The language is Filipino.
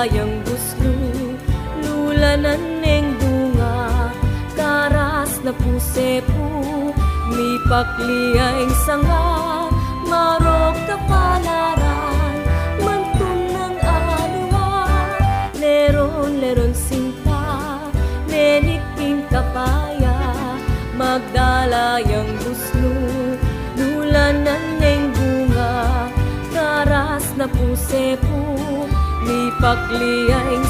Magdalayang buslo, lulanan neng bunga, karas na pusepo, mi pakliaing sanga, marok kapalaran, mantun ng aliwa, leron sinta, neniking kapaya, magdalayang buslo, lulanan neng bunga, karas na pusepo, mi pakliaing